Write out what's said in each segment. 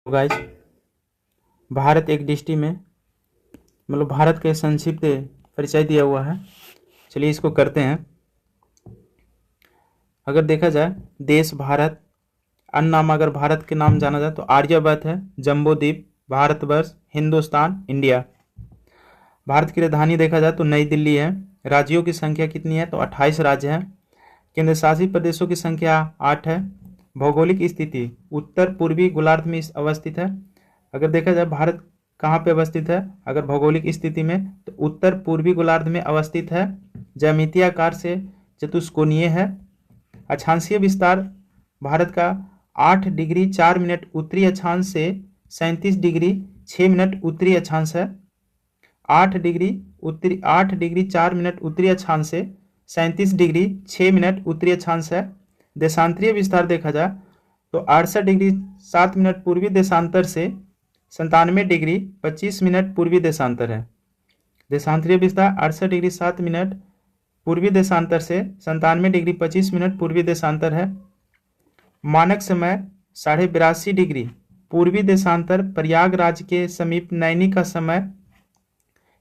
Guys, Bharat एक दृष्टि में मतलब भारत के संक्षिप्त परिचय दिया हुआ है। चलिए इसको करते हैं। अगर देखा जाए देश भारत, अन्य नाम अगर भारत के नाम जाना जाए तो आर्यवर्त है, जम्बूद्वीप, भारतवर्ष, हिंदुस्तान, इंडिया। भारत की राजधानी देखा जाए तो नई दिल्ली है। राज्यों की संख्या कितनी है तो 28 राज्य हैं। केंद्र शासित प्रदेशों की संख्या 8 है। भौगोलिक स्थिति उत्तर पूर्वी गोलार्ध में अवस्थित है। अगर देखा जाए भारत कहाँ पे अवस्थित है, अगर भौगोलिक स्थिति में तो उत्तर पूर्वी गोलार्ध में अवस्थित है। ज्यामितीय आकार से चतुष्कोणीय है। अक्षांशीय विस्तार भारत का 8 डिग्री 4 मिनट उत्तरी अक्षांश से 37 डिग्री 6 मिनट उत्तरी अक्षांश है। 8 डिग्री 4 मिनट उत्तरी अक्षांश से 37 डिग्री 6 मिनट उत्तरी अक्षांश है। देशांतरीय विस्तार देखा जाए तो 68 डिग्री 7 मिनट पूर्वी देशांतर से 97 डिग्री 25 मिनट पूर्वी देशांतर है। देशांतरीय विस्तार 68 डिग्री 7 मिनट पूर्वी देशांतर से 97 डिग्री 25 मिनट पूर्वी देशांतर है। मानक समय 82.5 डिग्री पूर्वी देशांतर प्रयागराज के समीप नैनी का समय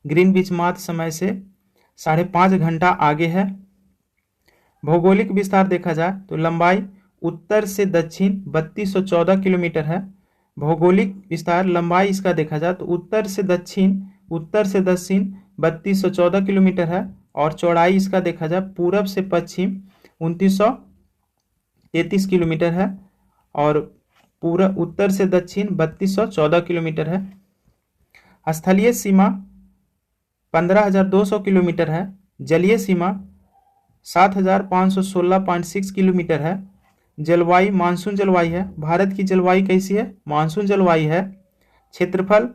ग्रीनविच माध्य समय से 5.5 घंटा आगे है। भौगोलिक विस्तार देखा जाए तो लंबाई उत्तर से दक्षिण 3214 किलोमीटर है। भौगोलिक विस्तार लंबाई इसका देखा जाए तो उत्तर से दक्षिण 3214 किलोमीटर है। और चौड़ाई इसका देखा जाए पूरब से पश्चिम 2933 किलोमीटर है। और पूरा उत्तर से दक्षिण 3214 किलोमीटर है। स्थलीय सीमा 15,200 किलोमीटर है। जलीय सीमा 7,516.6 किलोमीटर है। जलवायु मानसून जलवायु है। भारत की जलवायु कैसी है? मानसून जलवायु है। क्षेत्रफल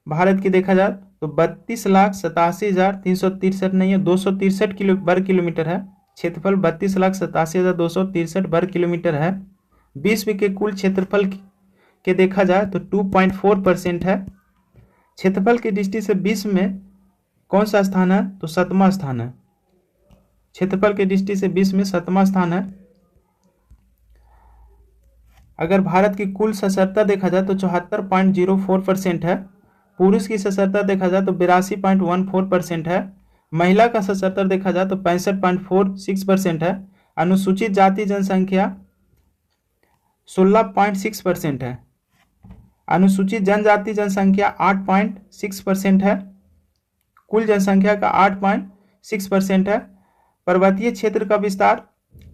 भारत की देखा जाए तो 32,87,363 नहीं है, 263 वर्ग किलोमीटर है। क्षेत्रफल 32,87,263 वर्ग किलोमीटर है। विश्व के कुल क्षेत्रफल के देखा जाए तो 2.4% है। क्षेत्रफल की दृष्टि से विश्व में कौन सा स्थान है तो 7वां स्थान है। क्षेत्रफल की दृष्टि से विश्व में 7वां स्थान है। अगर भारत की कुल साक्षरता देखा जाए तो 74.04% है। पुरुष की साक्षरता देखा जाए तो 82.14% है। महिला का साक्षरता देखा जाए तो 65.46% है। अनुसूचित जाति जनसंख्या 16.6% है। अनुसूचित जनजाति जनसंख्या 8.6% है। कुल जनसंख्या का 8.6% है। पर्वतीय क्षेत्र का विस्तार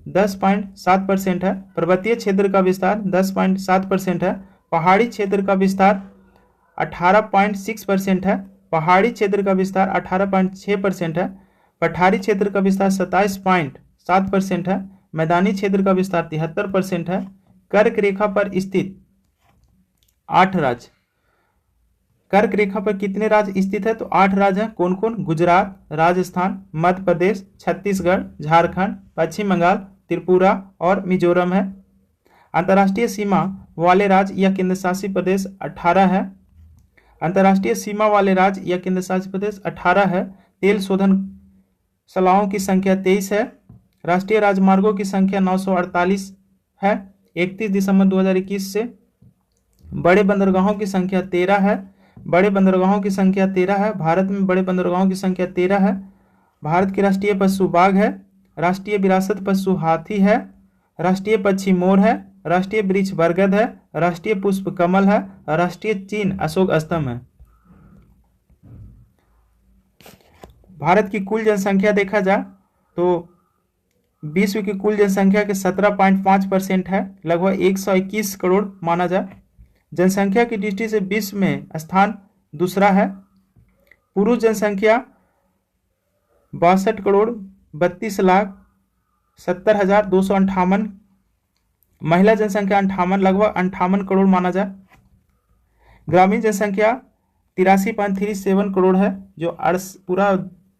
10.7% है। पर्वतीय क्षेत्र का विस्तार 10.7% है। पहाड़ी क्षेत्र का विस्तार 18.6% है। पहाड़ी क्षेत्र का विस्तार 18.6% है। पठारी क्षेत्र का विस्तार 27.7% है। मैदानी क्षेत्र का विस्तार 73% है। कर्क रेखा पर स्थित 8 राज्य। कर्क रेखा पर कितने राज्य स्थित है तो 8 राज्य हैं। कौन कौन? गुजरात, राजस्थान, मध्य प्रदेश, छत्तीसगढ़, झारखंड, पश्चिम बंगाल, त्रिपुरा और मिजोरम है। अंतर्राष्ट्रीय सीमा वाले राज्य या केंद्र शासित प्रदेश 18 है। अंतर्राष्ट्रीय सीमा वाले राज्य या केंद्र शासित प्रदेश 18 है। तेल शोधनशालाओं की संख्या 23 है। राष्ट्रीय राजमार्गों की संख्या 948 है 31 दिसंबर 2021 से। बड़े बंदरगाहों की संख्या 13 है। बड़े बंदरगाहों की संख्या 13 है। भारत में बड़े बंदरगाहों की संख्या 13 है। भारत की राष्ट्रीय पशु बाघ है। राष्ट्रीय विरासत पशु हाथी है। राष्ट्रीय पक्षी मोर है। राष्ट्रीय वृक्ष बरगद है। राष्ट्रीय पुष्प कमल है। राष्ट्रीय चिन्ह अशोक स्तंभ है। भारत की कुल जनसंख्या देखा जाए तो विश्व की कुल जनसंख्या के 17.5% है। लगभग 121 करोड़ माना जाए। जनसंख्या की दृष्टि से विश्व में स्थान दूसरा है। पुरुष जनसंख्या 62 करोड़ 32,70,258। महिला जनसंख्या 58 लगभग 58 करोड़ माना जाए। ग्रामीण जनसंख्या 83.37 करोड़ है जो पूरा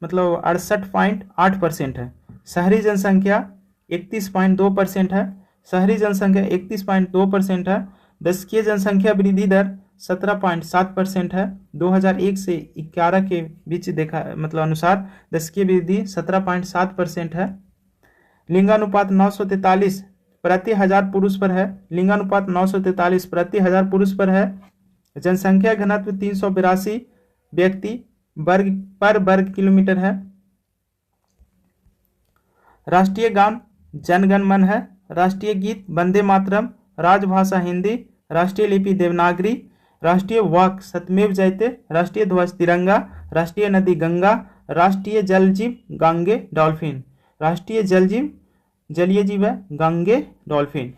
मतलब 68.8% है। शहरी जनसंख्या 31.2% है। शहरी जनसंख्या 31.2% है। दशकीय जनसंख्या वृद्धि दर 17.7% है। 2001 से 11 के बीच देखा मतलब अनुसार दशकीय वृद्धि 17.7% है। लिंगानुपात 943 प्रति 1000 पुरुष पर है। लिंगानुपात 943 प्रति 1000 पुरुष पर है। जनसंख्या घनत्व 382 व्यक्ति वर्ग किलोमीटर है। राष्ट्रीय गान जन गण मन है। राष्ट्रीय गीत वंदे मातरम। राजभाषा हिंदी। राष्ट्रीय लिपि देवनागरी। राष्ट्रीय वाक सत्यमेव जयते। राष्ट्रीय ध्वज तिरंगा। राष्ट्रीय नदी गंगा। राष्ट्रीय जल जीव गांगे डॉल्फिन। राष्ट्रीय जल जीव जलीय जीव है गांगे डॉल्फिन।